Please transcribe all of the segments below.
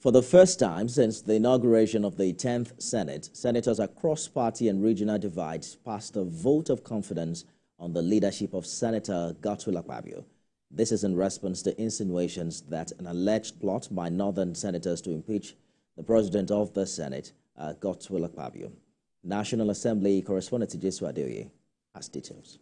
For the first time since the inauguration of the 10th Senate, senators across party and regional divides passed a vote of confidence on the leadership of Senator Godswill Akpabio. This is in response to insinuations that an alleged plot by northern senators to impeach the president of the Senate, Godswill Akpabio. National Assembly correspondent TVC News has details.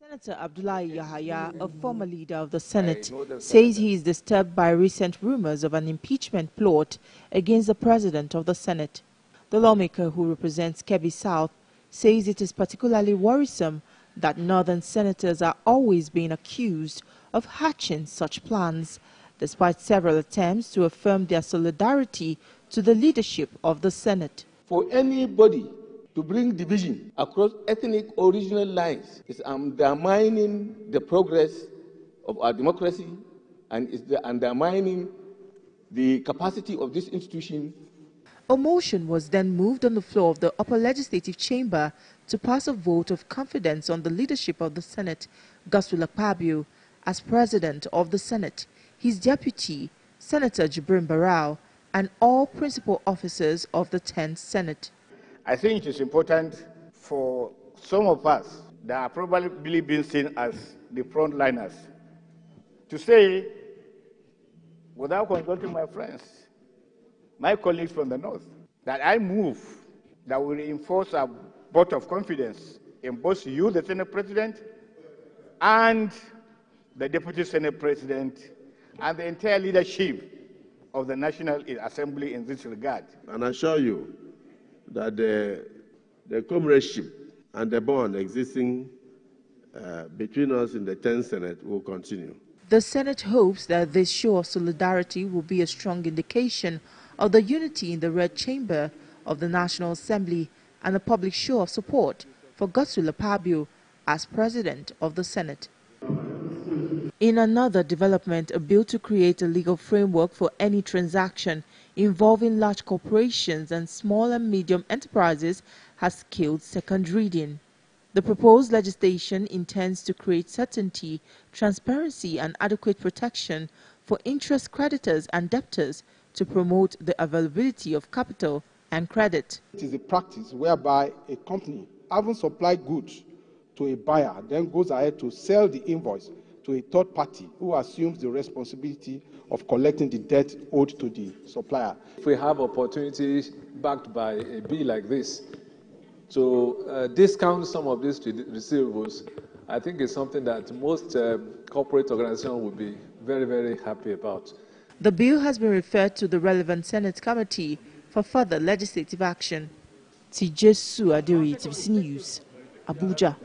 Senator Abdullahi Yahaya, a former leader of the Senate, says he is disturbed by recent rumors of an impeachment plot against the president of the Senate. The lawmaker, who represents Kebbi South, says it is particularly worrisome that northern senators are always being accused of hatching such plans, despite several attempts to affirm their solidarity to the leadership of the Senate. For anybody to bring division across ethnic or regional lines is undermining the progress of our democracy and is undermining the capacity of this institution. A motion was then moved on the floor of the upper legislative chamber to pass a vote of confidence on the leadership of the Senate, Godswill Akpabio, as president of the Senate, his deputy, Senator Jibrin Barau, and all principal officers of the 10th Senate. I think it is important for some of us that are probably being seen as the frontliners to say, without consulting my friends, my colleagues from the North, that I move that will reinforce a vote of confidence in both you, the Senate President, and the Deputy Senate President, and the entire leadership of the National Assembly in this regard. And I assure you that the comradeship and the bond existing between us in the 10th Senate will continue. The Senate hopes that this show of solidarity will be a strong indication of the unity in the Red Chamber of the National Assembly and a public show of support for Godswill Akpabio as President of the Senate. In another development, a bill to create a legal framework for any transaction involving large corporations and small and medium enterprises has killed second reading. The proposed legislation intends to create certainty, transparency and adequate protection for interest creditors and debtors to promote the availability of capital and credit. It is a practice whereby a company, having supplied goods to a buyer, then goes ahead to sell the invoice to a third party who assumes the responsibility of collecting the debt owed to the supplier. If we have opportunities backed by a bill like this to discount some of these receivables, I think it's something that most corporate organizations would be very, very happy about. The bill has been referred to the relevant Senate committee for further legislative action. TVC News, Abuja.